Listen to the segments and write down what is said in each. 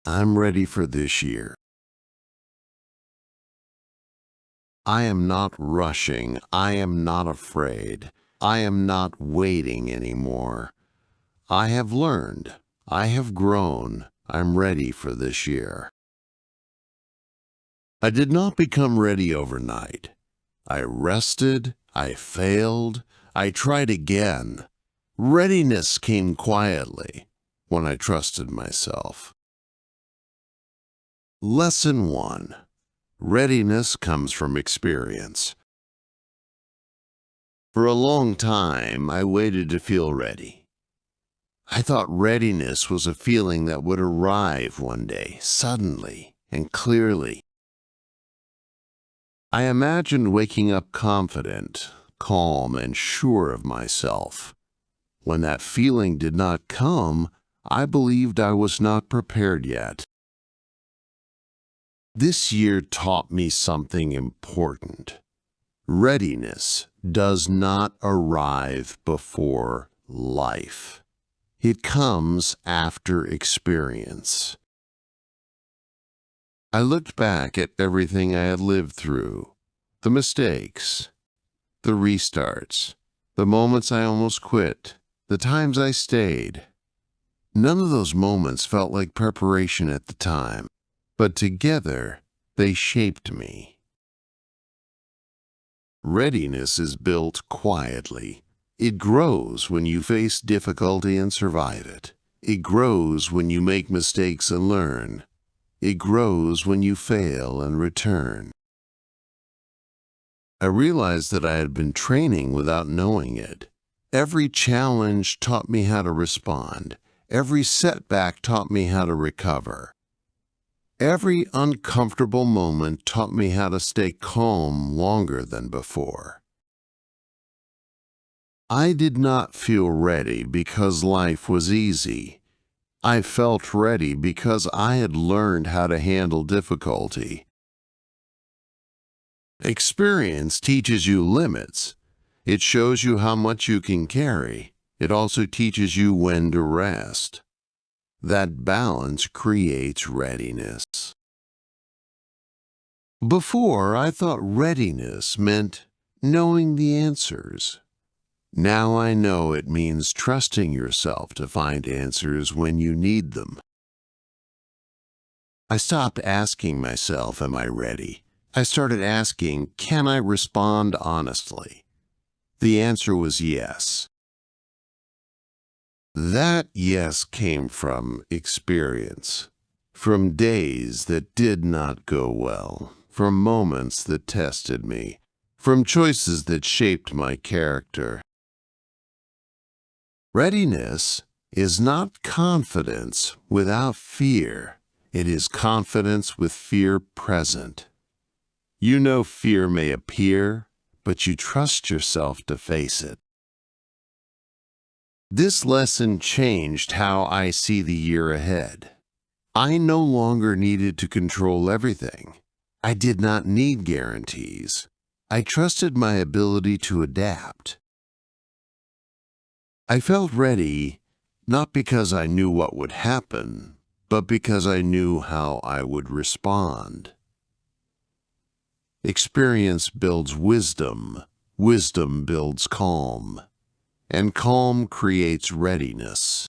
I'm ready for this year. I am not rushing. I am not afraid. I am not waiting anymore. I have learned. I have grown. I'm ready for this year. I did not become ready overnight. I rested. I failed. I tried again. Readiness came quietly when I trusted myself. Lesson 1. Readiness comes from experience. For a long time, I waited to feel ready. I thought readiness was a feeling that would arrive one day, suddenly and clearly. I imagined waking up confident, calm, and sure of myself. When that feeling did not come, I believed I was not prepared yet. This year taught me something important. Readiness does not arrive before life. It comes after experience. I looked back at everything I had lived through, the mistakes, the restarts, the moments I almost quit, the times I stayed. None of those moments felt like preparation at the time, but together they shaped me. Readiness is built quietly. It grows when you face difficulty and survive it. It grows when you make mistakes and learn. It grows when you fail and return. I realized that I had been training without knowing it. Every challenge taught me how to respond. Every setback taught me how to recover. Every uncomfortable moment taught me how to stay calm longer than before. I did not feel ready because life was easy. I felt ready because I had learned how to handle difficulty. Experience teaches you limits. It shows you how much you can carry. It also teaches you when to rest. That balance creates readiness. Before, I thought readiness meant knowing the answers. Now I know it means trusting yourself to find answers when you need them. I stopped asking myself, am I ready? I started asking, can I respond honestly? The answer was yes. That yes came from experience, from days that did not go well, from moments that tested me, from choices that shaped my character. Readiness is not confidence without fear. It is confidence with fear present. You know fear may appear, but you trust yourself to face it. This lesson changed how I see the year ahead. I no longer needed to control everything. I did not need guarantees. I trusted my ability to adapt. I felt ready, not because I knew what would happen, but because I knew how I would respond. Experience builds wisdom. Wisdom builds calm. And calm creates readiness.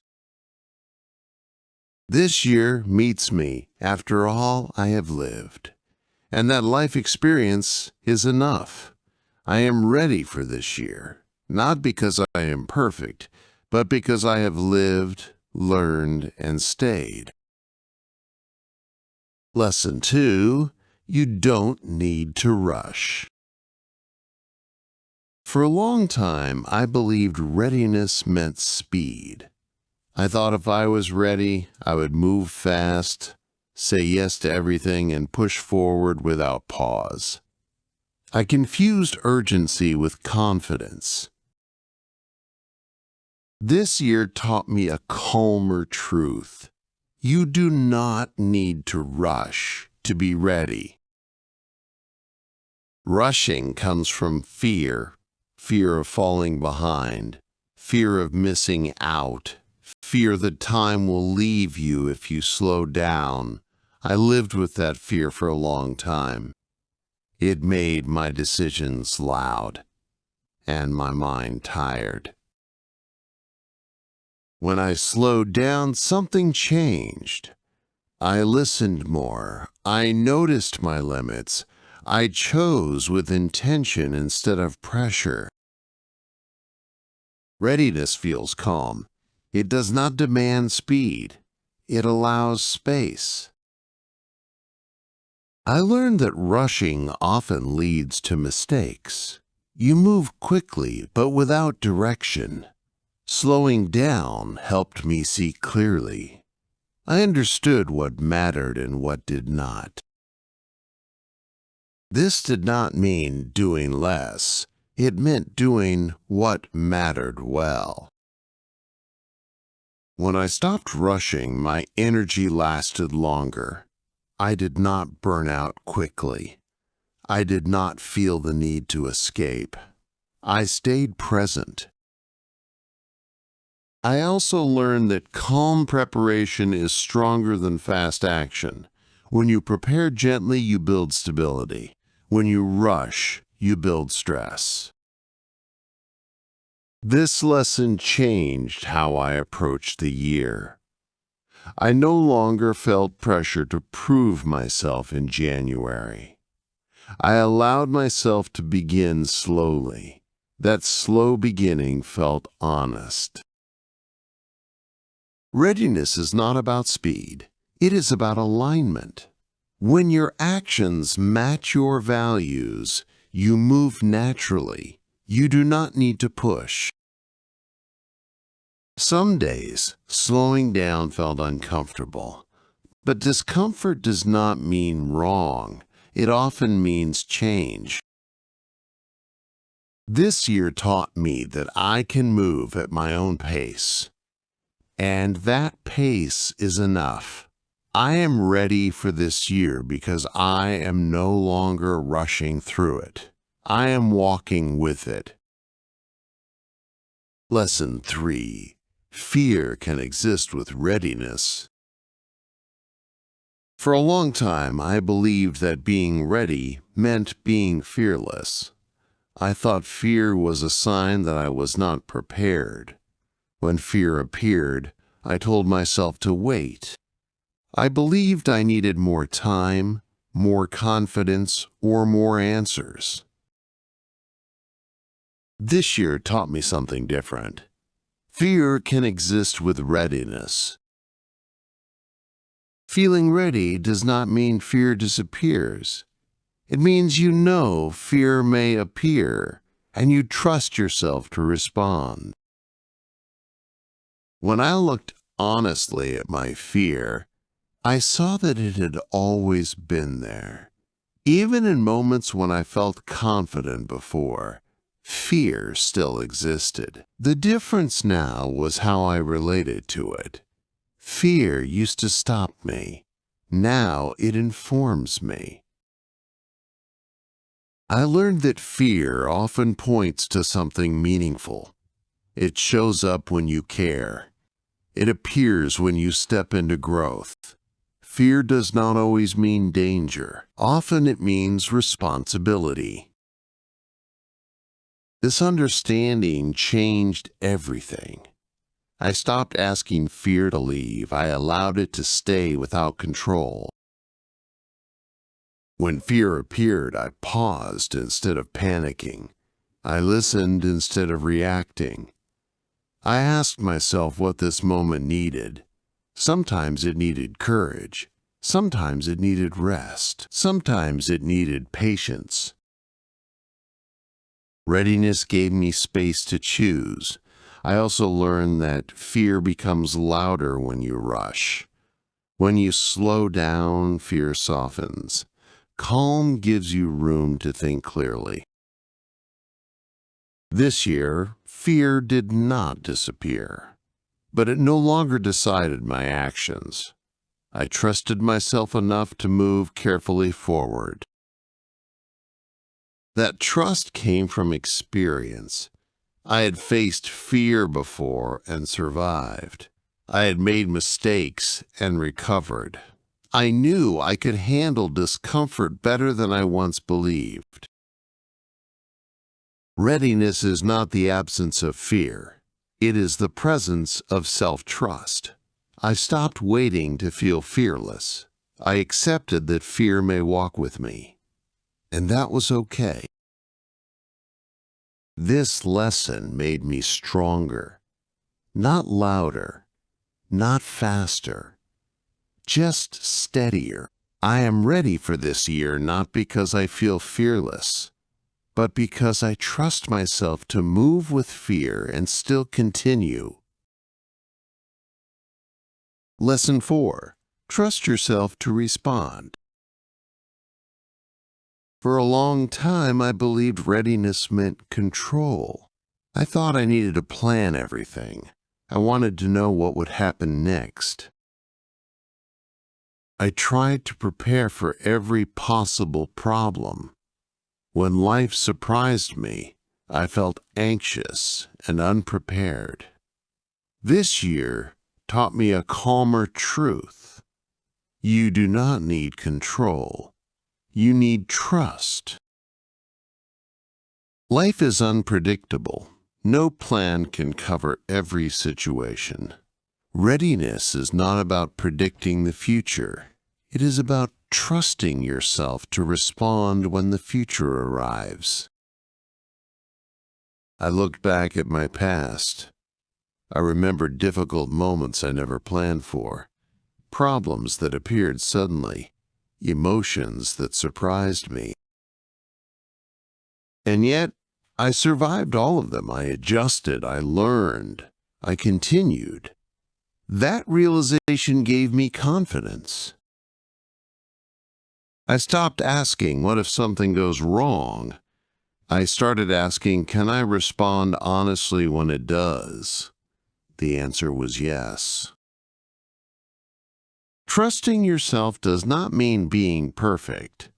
This year meets me after all I have lived, and that life experience is enough. I am ready for this year, not because I am perfect, but because I have lived, learned, and stayed. Lesson 2. You don't need to rush. For a long time, I believed readiness meant speed. I thought if I was ready, I would move fast, say yes to everything, and push forward without pause. I confused urgency with confidence. This year taught me a calmer truth. You do not need to rush to be ready. Rushing comes from fear, fear of falling behind, fear of missing out, Fear that time will leave you if you slow down. I lived with that fear for a long time. It made my decisions loud and my mind tired. When I slowed down, something changed. I listened more. I noticed my limits. I chose with intention instead of pressure. Readiness feels calm. It does not demand speed. It allows space. I learned that rushing often leads to mistakes. You move quickly, but without direction. Slowing down helped me see clearly. I understood what mattered and what did not. This did not mean doing less. It meant doing what mattered well. When I stopped rushing, my energy lasted longer. I did not burn out quickly. I did not feel the need to escape. I stayed present. I also learned that calm preparation is stronger than fast action. When you prepare gently, you build stability. When you rush, you build stress. This lesson changed how I approached the year. I no longer felt pressure to prove myself in January. I allowed myself to begin slowly. That slow beginning felt honest. Readiness is not about speed. It is about alignment. When your actions match your values, you move naturally. You do not need to push. Some days, slowing down felt uncomfortable. But discomfort does not mean wrong. It often means change. This year taught me that I can move at my own pace. And that pace is enough. I am ready for this year because I am no longer rushing through it. I am walking with it. Lesson 3. Fear can exist with readiness. For a long time, I believed that being ready meant being fearless. I thought fear was a sign that I was not prepared. When fear appeared, I told myself to wait. I believed I needed more time, more confidence, or more answers. This year taught me something different. Fear can exist with readiness. Feeling ready does not mean fear disappears. It means you know fear may appear, and you trust yourself to respond. When I looked honestly at my fear, I saw that it had always been there. Even in moments when I felt confident before, fear still existed. The difference now was how I related to it. Fear used to stop me. Now it informs me. I learned that fear often points to something meaningful. It shows up when you care. It appears when you step into growth. Fear does not always mean danger. Often it means responsibility. This understanding changed everything. I stopped asking fear to leave. I allowed it to stay without control. When fear appeared, I paused instead of panicking. I listened instead of reacting. I asked myself what this moment needed. Sometimes it needed courage. Sometimes it needed rest. Sometimes it needed patience. Readiness gave me space to choose. I also learned that fear becomes louder when you rush. When you slow down, fear softens. Calm gives you room to think clearly. This year, fear did not disappear, but it no longer decided my actions. I trusted myself enough to move carefully forward. That trust came from experience. I had faced fear before and survived. I had made mistakes and recovered. I knew I could handle discomfort better than I once believed. Readiness is not the absence of fear. It is the presence of self-trust. I stopped waiting to feel fearless. I accepted that fear may walk with me, and that was okay. This lesson made me stronger, not louder, not faster, just steadier. I am ready for this year not because I feel fearless, but because I trust myself to move with fear and still continue. Lesson 4. Trust yourself to respond. For a long time, I believed readiness meant control. I thought I needed to plan everything. I wanted to know what would happen next. I tried to prepare for every possible problem. When life surprised me, I felt anxious and unprepared. This year taught me a calmer truth. You do not need control. You need trust. Life is unpredictable. No plan can cover every situation. Readiness is not about predicting the future. It is about trusting yourself to respond when the future arrives. I looked back at my past. I remembered difficult moments I never planned for, problems that appeared suddenly, emotions that surprised me. And yet, I survived all of them. I adjusted, I learned, I continued. That realization gave me confidence. I stopped asking, what if something goes wrong? I started asking, can I respond honestly when it does? The answer was yes. Trusting yourself does not mean being perfect.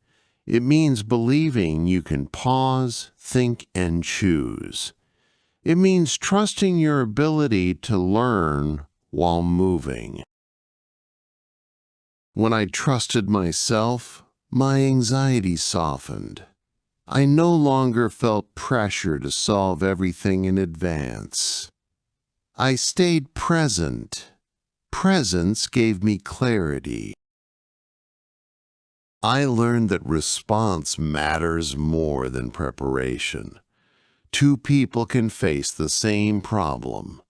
It means believing you can pause, think, and choose. It means trusting your ability to learn while moving. When I trusted myself, my anxiety softened. I no longer felt pressure to solve everything in advance. I stayed present. Presence gave me clarity. I learned that response matters more than preparation. Two people can face the same problem.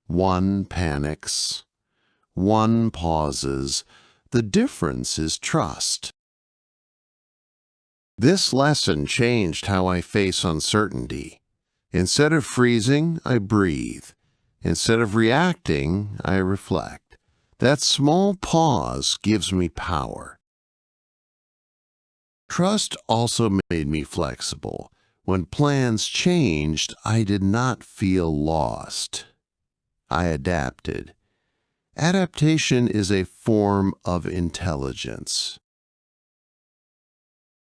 One panics. One pauses. The difference is trust. This lesson changed how I face uncertainty. Instead of freezing, I breathe. Instead of reacting, I reflect. That small pause gives me power. Trust also made me flexible. When plans changed, I did not feel lost. I adapted. Adaptation is a form of intelligence.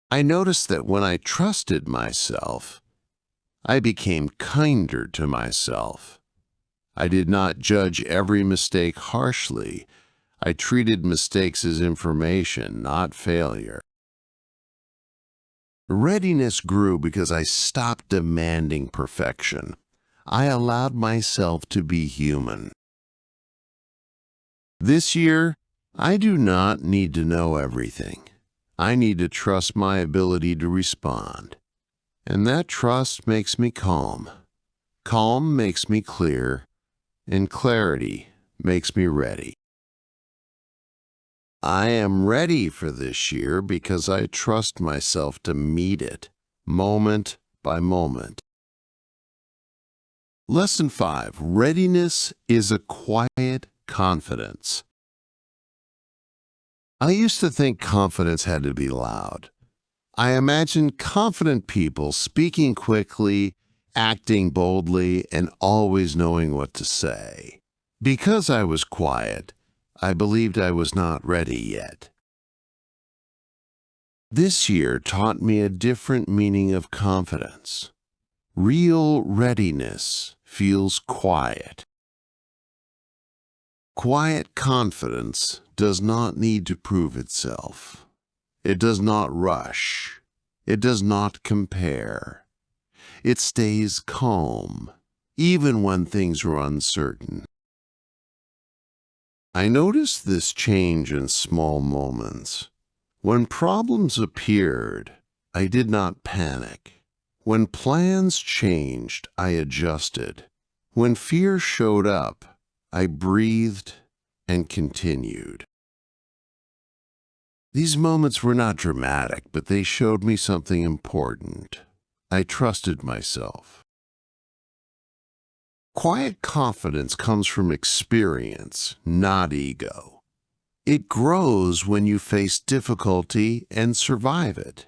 I noticed that when I trusted myself, I became kinder to myself. I did not judge every mistake harshly. I treated mistakes as information, not failure. Readiness grew because I stopped demanding perfection. I allowed myself to be human. This year, I do not need to know everything. I need to trust my ability to respond. And that trust makes me calm. Calm makes me clear, and clarity makes me ready. I am ready for this year because I trust myself to meet it, moment by moment. Lesson 5. Readiness is a quiet confidence. I used to think confidence had to be loud. I imagined confident people speaking quickly, acting boldly, and always knowing what to say. Because I was quiet, I believed I was not ready yet. This year taught me a different meaning of confidence. Real readiness feels quiet. Quiet confidence does not need to prove itself. It does not rush. It does not compare. It stays calm, even when things are uncertain. I noticed this change in small moments. When problems appeared, I did not panic. When plans changed, I adjusted. When fear showed up, I breathed and continued. These moments were not dramatic, but they showed me something important. I trusted myself. Quiet confidence comes from experience, not ego. It grows when you face difficulty and survive it.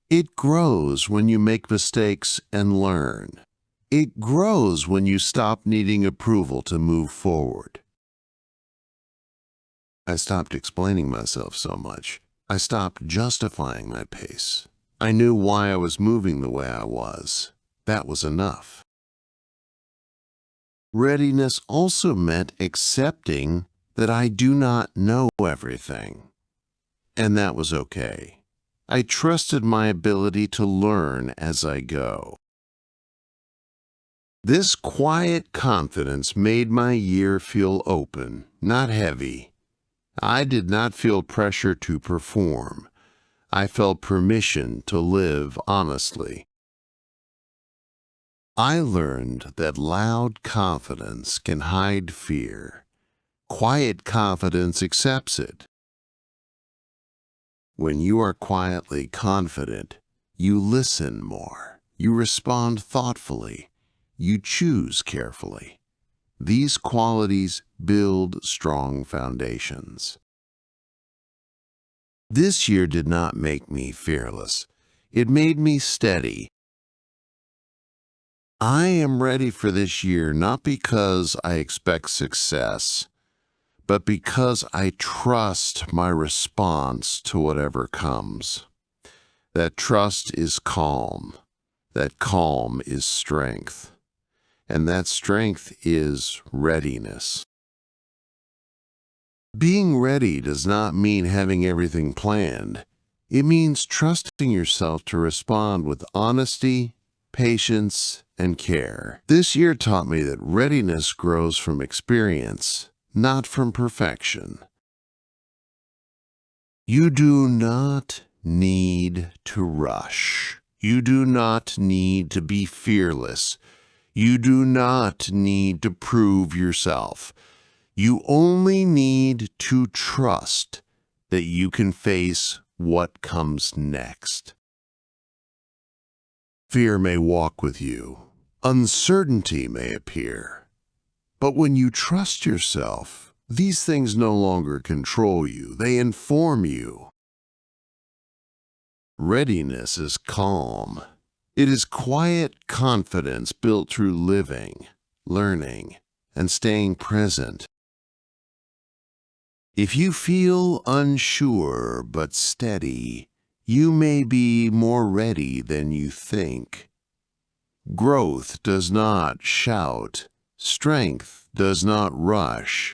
It grows when you make mistakes and learn. It grows when you stop needing approval to move forward. I stopped explaining myself so much. I stopped justifying my pace. I knew why I was moving the way I was. That was enough. Readiness also meant accepting that I do not know everything. And that was okay. I trusted my ability to learn as I go. This quiet confidence made my year feel open, not heavy. I did not feel pressure to perform. I felt permission to live honestly. I learned that loud confidence can hide fear. Quiet confidence accepts it. When you are quietly confident, you listen more. You respond thoughtfully. You choose carefully. These qualities build strong foundations. This year did not make me fearless. It made me steady. I am ready for this year not because I expect success, but because I trust my response to whatever comes. That trust is calm. That calm is strength. And that strength is readiness. Being ready does not mean having everything planned. It means trusting yourself to respond with honesty, patience, and care. This year taught me that readiness grows from experience, not from perfection. You do not need to rush. You do not need to be fearless. You do not need to prove yourself. You only need to trust that you can face what comes next. Fear may walk with you. Uncertainty may appear. But when you trust yourself, these things no longer control you. They inform you. Readiness is calm. It is quiet confidence built through living, learning, and staying present. If you feel unsure but steady, you may be more ready than you think. Growth does not shout. Strength does not rush.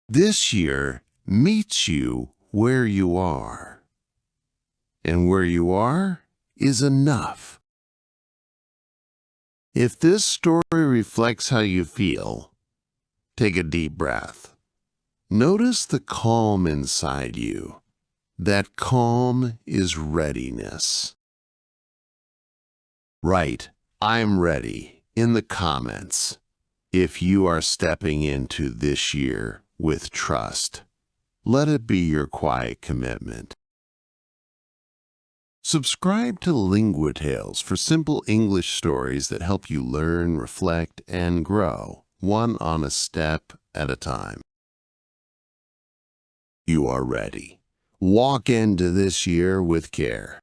This year meets you where you are. And where you are is enough. If this story reflects how you feel, take a deep breath. Notice the calm inside you. That calm is readiness. Write, "I'm ready," in the comments if you are stepping into this year with trust. Let it be your quiet commitment. Subscribe to LinguaTales for simple English stories that help you learn, reflect, and grow, one honest step at a time. You are ready. Walk into this year with care.